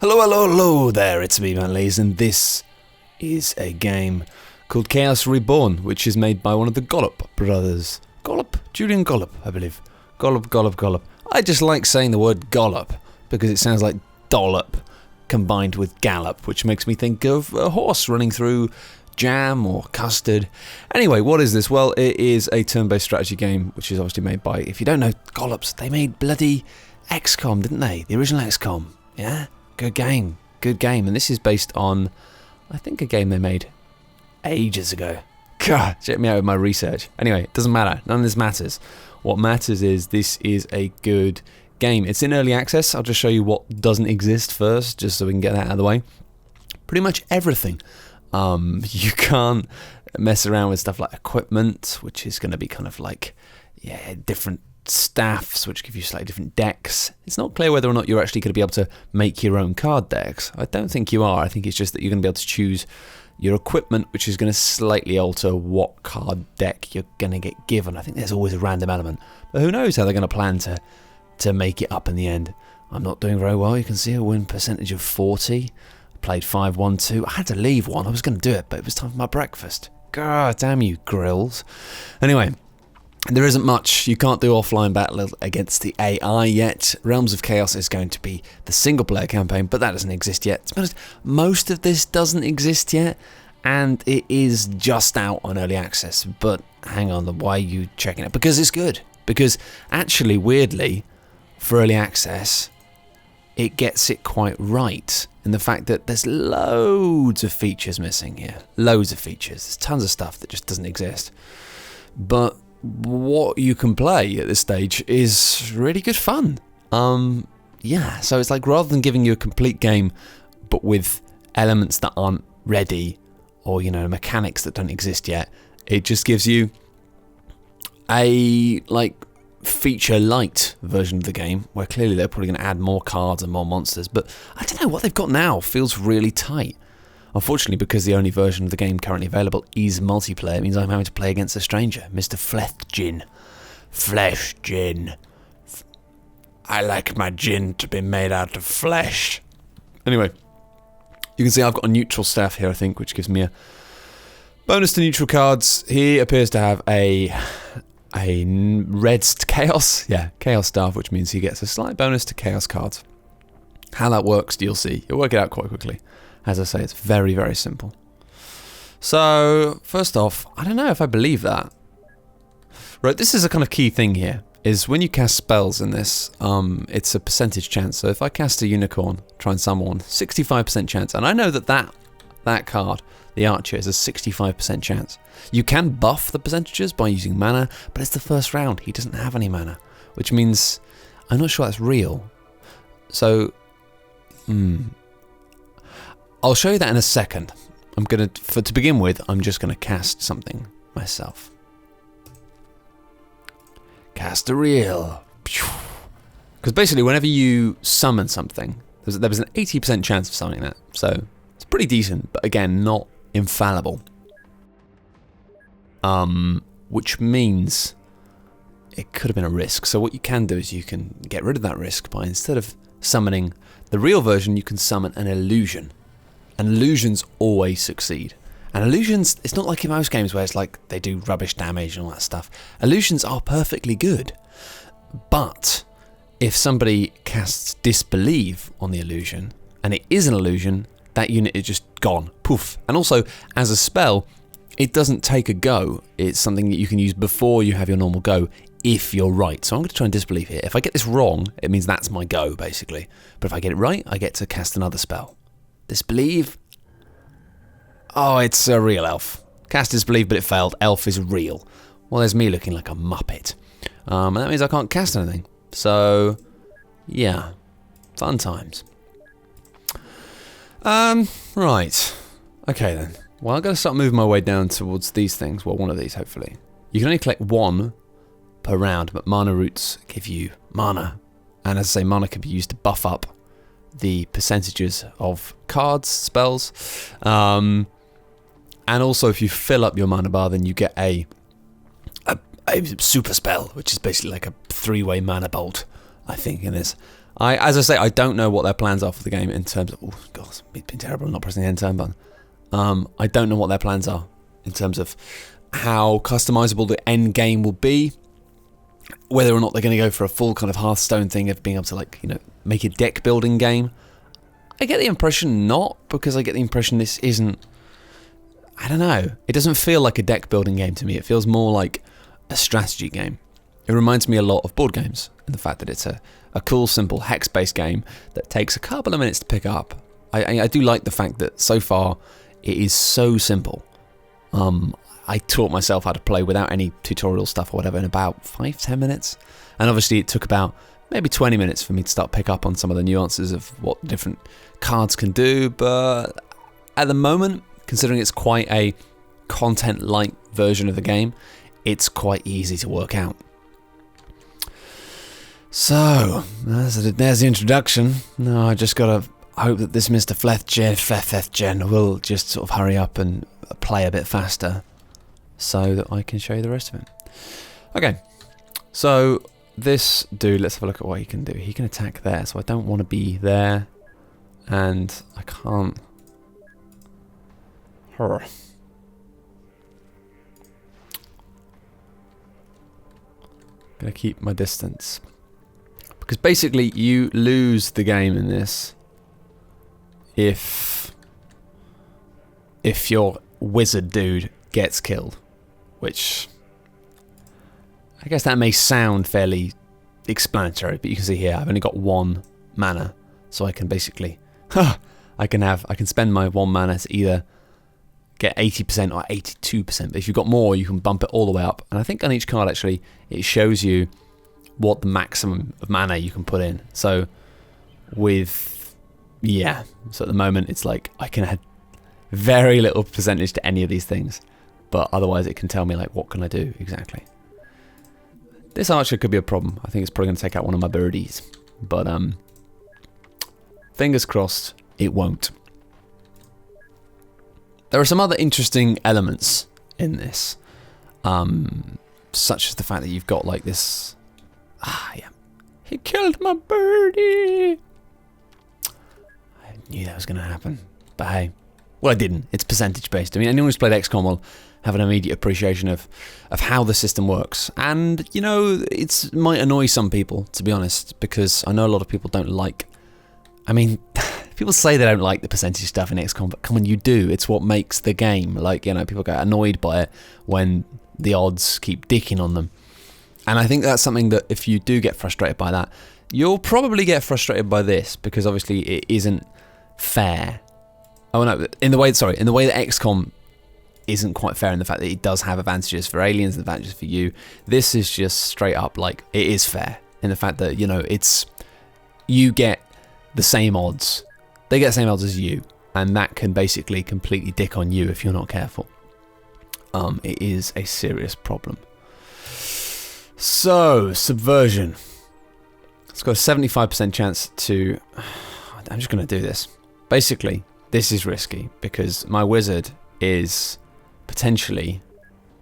Hello, hello, hello there, it's me, Manleys, and this is a game called Chaos Reborn, which is made by one of the Gollop brothers. Gollop? Julian Gollop, I believe. Gollop. I just like saying the word Gollop, because it sounds like dollop combined with gallop, which makes me think of a horse running through jam or custard. Anyway, what is this? Well, it is a turn-based strategy game, which is obviously made by, if you don't know, Gollops. They made bloody XCOM, didn't they? The original XCOM, yeah? Good game. And this is based on, I think, a game they made ages ago. God, check me out with my research. Anyway, it doesn't matter. None of this matters. What matters is this is a good game. It's in early access. I'll just show you what doesn't exist first, just so we can get that out of the way. Pretty much everything. You can't mess around with stuff like equipment, which is going to be kind of like, different staffs, which give you slightly different decks. It's not clear whether or not you're actually going to be able to make your own card decks. I don't think you are. I think it's just that you're going to be able to choose your equipment, which is going to slightly alter what card deck you're going to get given. I think there's always a random element, but who knows how they're going to plan to make it up in the end. I'm not doing very well. You can see a win percentage of 40. I played 5-1-2. I had to leave one. I was going to do it, but it was time for my breakfast. God damn you, grills. Anyway, there isn't much. You can't do offline battle against the AI yet. Realms of Chaos is going to be the single-player campaign, but that doesn't exist yet. To be honest, most of this doesn't exist yet, and it is just out on early access. But hang on, why are you checking it? Because it's good. Because actually, weirdly, for early access, it gets it quite right. And the fact that there's loads of features missing here. Loads of features. There's tons of stuff that just doesn't exist. But what you can play at this stage is really good fun. So it's like, rather than giving you a complete game but with elements that aren't ready, or mechanics that don't exist yet, it just gives you a feature light version of the game, where clearly they're probably going to add more cards and more monsters, but I don't know, what they've got now feels really tight. Unfortunately, because the only version of the game currently available is multiplayer, it means I'm having to play against a stranger, Mr. Fleshgin. I like my gin to be made out of flesh. Anyway, you can see I've got a neutral staff here, I think, which gives me a bonus to neutral cards. He appears to have a red chaos. Yeah, chaos staff, which means he gets a slight bonus to chaos cards. How that works, you'll see. You'll work it out quite quickly. As I say, it's very, very simple. So, first off, I don't know if I believe that. Right, this is a kind of key thing here, is when you cast spells in this, it's a percentage chance. So if I cast a unicorn, try and summon one, 65% chance. And I know that card, the archer, is a 65% chance. You can buff the percentages by using mana, but it's the first round. He doesn't have any mana, which means I'm not sure that's real. So, I'll show you that in a second. To begin with, I'm just gonna cast something myself. Cast a reel. Because basically, whenever you summon something, there was an 80% chance of summoning that. So it's pretty decent, but again, not infallible. Which means it could have been a risk. So what you can do is you can get rid of that risk by, instead of summoning the real version, you can summon an illusion. And illusions always succeed. And illusions, it's not like in most games where it's like they do rubbish damage and all that stuff. Illusions are perfectly good. But if somebody casts Disbelieve on the illusion, and it is an illusion, that unit is just gone. Poof. And also, as a spell, it doesn't take a go. It's something that you can use before you have your normal go, if you're right. So I'm going to try and Disbelieve here. If I get this wrong, it means that's my go, basically. But if I get it right, I get to cast another spell. Disbelieve. Oh, it's a real elf. Cast Disbelieve, but it failed. Elf is real. Well, there's me looking like a muppet. And that means I can't cast anything. So, yeah. Fun times. Right. Okay, then. Well, I've got to start moving my way down towards these things. Well, one of these, hopefully. You can only collect one per round, but mana roots give you mana. And as I say, mana can be used to buff up the percentages of cards, spells, and also if you fill up your mana bar, then you get a super spell, which is basically like a 3-way mana bolt, I think, in this. As I say, I don't know what their plans are for the game in terms of... Oh, God, it's been terrible not pressing the end turn button. I don't know what their plans are in terms of how customizable the end game will be. Whether or not they're going to go for a full kind of Hearthstone thing of being able to, like, you know, make a deck building game. I get the impression not, because I get the impression this isn't... I don't know. It doesn't feel like a deck building game to me. It feels more like a strategy game. It reminds me a lot of board games, and the fact that it's a cool, simple hex-based game that takes a couple of minutes to pick up. I do like the fact that so far it is so simple. I taught myself how to play without any tutorial stuff or whatever in about 5-10 minutes, and obviously it took about maybe 20 minutes for me to start pick up on some of the nuances of what different cards can do. But at the moment, considering it's quite a content-light version of the game, it's quite easy to work out. So, there's the introduction. Now I just gotta hope that this Mr. Flethgen will just sort of hurry up and play a bit faster so that I can show you the rest of it. Okay, so this dude, let's have a look at what he can do. He can attack there, so I don't want to be there, and I can't... Gonna keep my distance. Because basically you lose the game in this if your wizard dude gets killed. Which, I guess that may sound fairly explanatory, but you can see here I've only got 1 mana, so I can basically I can spend my 1 mana to either get 80% or 82%, but if you've got more you can bump it all the way up, and I think on each card actually it shows you what the maximum of mana you can put in. So so at the moment it's like I can add very little percentage to any of these things, but otherwise it can tell me like what can I do exactly. This archer could be a problem. I think it's probably going to take out one of my birdies, but fingers crossed it won't. There are some other interesting elements in this, such as the fact that you've got like this... He killed my birdie! I knew that was going to happen, but hey. Well, I didn't. It's percentage based. I mean, anyone who's played XCOM will have an immediate appreciation of how the system works. And, you know, it might annoy some people, to be honest, because I know a lot of people don't like... I mean, people say they don't like the percentage stuff in XCOM, but come on, you do. It's what makes the game. Like, you know, people get annoyed by it when the odds keep dicking on them. And I think that's something that if you do get frustrated by that, you'll probably get frustrated by this, because obviously it isn't fair. Oh no, in the way that XCOM isn't quite fair in the fact that it does have advantages for aliens and advantages for you, this is just straight up like, it is fair in the fact that, you know, you get the same odds. They get the same odds as you, and that can basically completely dick on you if you're not careful. It is a serious problem. So, subversion. It's got a 75% chance to... I'm just going to do this. Basically, this is risky because my wizard is potentially...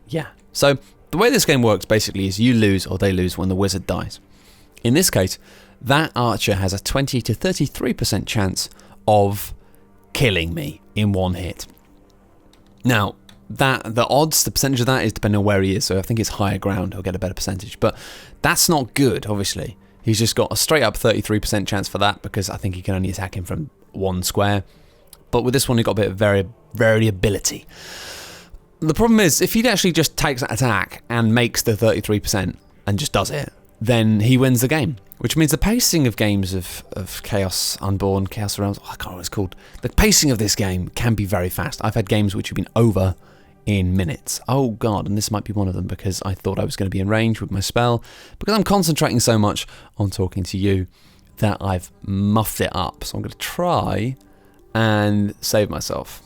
Yeah. So, the way this game works basically is you lose or they lose when the wizard dies. In this case, that archer has a 20 to 33% chance of killing me in 1 hit. Now, the percentage of that is depending on where he is, so I think it's higher ground, he'll get a better percentage. But that's not good, obviously. He's just got a straight up 33% chance for that, because I think you can only attack him from 1 square. But with this one, he got a bit of variability. The problem is, if he actually just takes that attack and makes the 33% and just does it, then he wins the game. Which means the pacing of games of Chaos Unborn, Chaos Realms, I can't remember what it's called. The pacing of this game can be very fast. I've had games which have been over in minutes. Oh god, and this might be one of them, because I thought I was going to be in range with my spell, because I'm concentrating so much on talking to you that I've muffed it up. So I'm going to try and save myself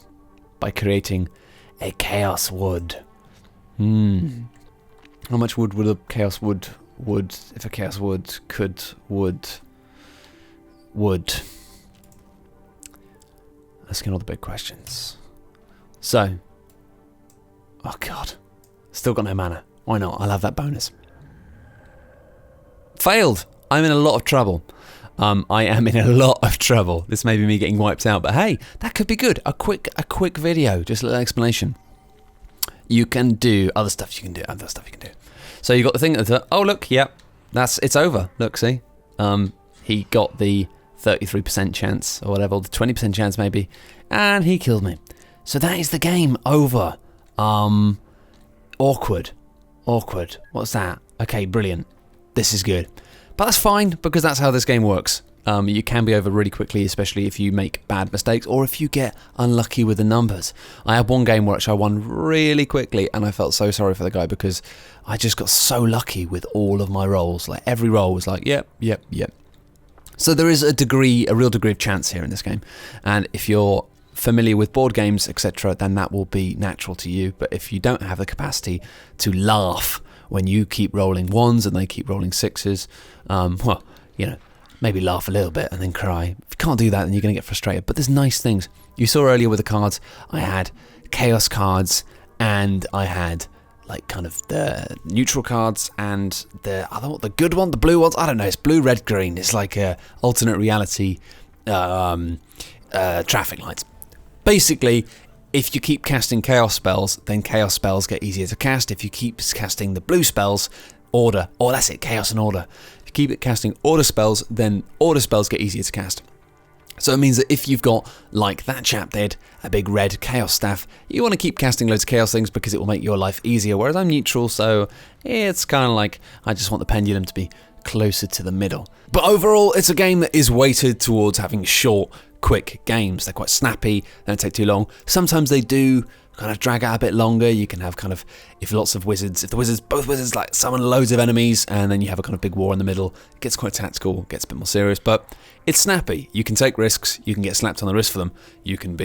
by creating a Chaos Wood. How much wood would a Chaos Wood if a Chaos Wood could wood? Asking all the big questions. So, oh god, still got no mana. Why not? I'll have that bonus. Failed. I'm in a lot of trouble. I am in a lot of trouble. This may be me getting wiped out, but hey, that could be good. A quick video, just a little explanation. You can do other stuff. So you got the thing that, oh look, yep, it's over. Look, see, he got the 33% chance or whatever, or the 20% chance maybe, and he killed me. So that is the game over. Awkward. What's that? Okay, brilliant. This is good. But that's fine, because that's how this game works. You can be over really quickly, especially if you make bad mistakes or if you get unlucky with the numbers. I had one game which I won really quickly, and I felt so sorry for the guy because I just got so lucky with all of my rolls. Like every roll was like, yep. So there is a real degree of chance here in this game. And if you're familiar with board games, etc., then that will be natural to you. But if you don't have the capacity to laugh when you keep rolling ones and they keep rolling sixes, well, you know, maybe laugh a little bit and then cry. If you can't do that, then you're going to get frustrated. But there's nice things. You saw earlier with the cards, I had chaos cards and I had like kind of the neutral cards and the good one, the blue ones. I don't know. It's blue, red, green. It's like a alternate reality traffic lights. Basically, if you keep casting chaos spells, then chaos spells get easier to cast. If you keep casting the blue spells, order, or that's it, chaos and order. If you keep it casting order spells, then order spells get easier to cast. So it means that if you've got, like that chap did, a big red chaos staff, you want to keep casting loads of chaos things because it will make your life easier, whereas I'm neutral, so it's kind of like I just want the pendulum to be closer to the middle. But overall, it's a game that is weighted towards having short, quick games. They're quite snappy, they don't take too long. Sometimes they do kind of drag out a bit longer. You can have kind of, if both wizards like summon loads of enemies and then you have a kind of big war in the middle, it gets quite tactical, gets a bit more serious, but it's snappy. You can take risks, you can get slapped on the wrist for them, you can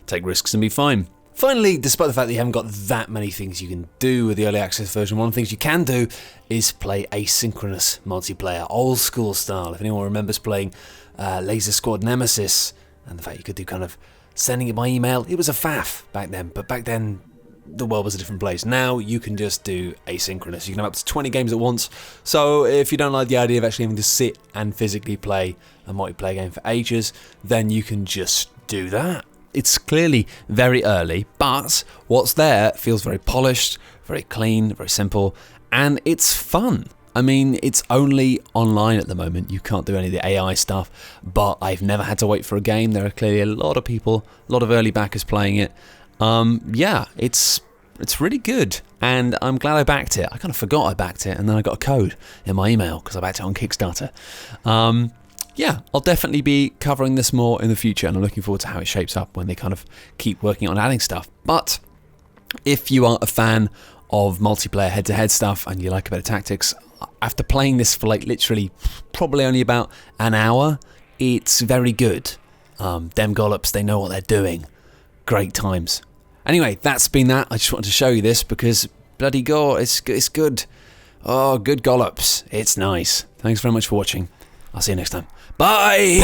take risks and be fine. Finally, despite the fact that you haven't got that many things you can do with the early access version, one of the things you can do is play asynchronous multiplayer, old school style. If anyone remembers playing Laser Squad Nemesis, and the fact you could do kind of sending it by email, it was a faff back then, but back then the world was a different place. Now you can just do asynchronous. You can have up to 20 games at once, so if you don't like the idea of actually having to sit and physically play a multiplayer game for ages, then you can just do that. It's clearly very early, but what's there feels very polished, very clean, very simple, and it's fun. I mean, it's only online at the moment. You can't do any of the AI stuff, but I've never had to wait for a game. There are clearly a lot of people, a lot of early backers playing it. Yeah, it's really good, and I'm glad I backed it. I kind of forgot I backed it, and then I got a code in my email because I backed it on Kickstarter. Yeah, I'll definitely be covering this more in the future, and I'm looking forward to how it shapes up when they kind of keep working on adding stuff. But if you are a fan of multiplayer head-to-head stuff and you like a bit of tactics, after playing this for like literally probably only about an hour, it's very good. Dem Gollops, they know what they're doing. Great times. Anyway, that's been that. I just wanted to show you this because bloody gore, it's good. Oh, good Gollops. It's nice. Thanks very much for watching. I'll see you next time. Bye!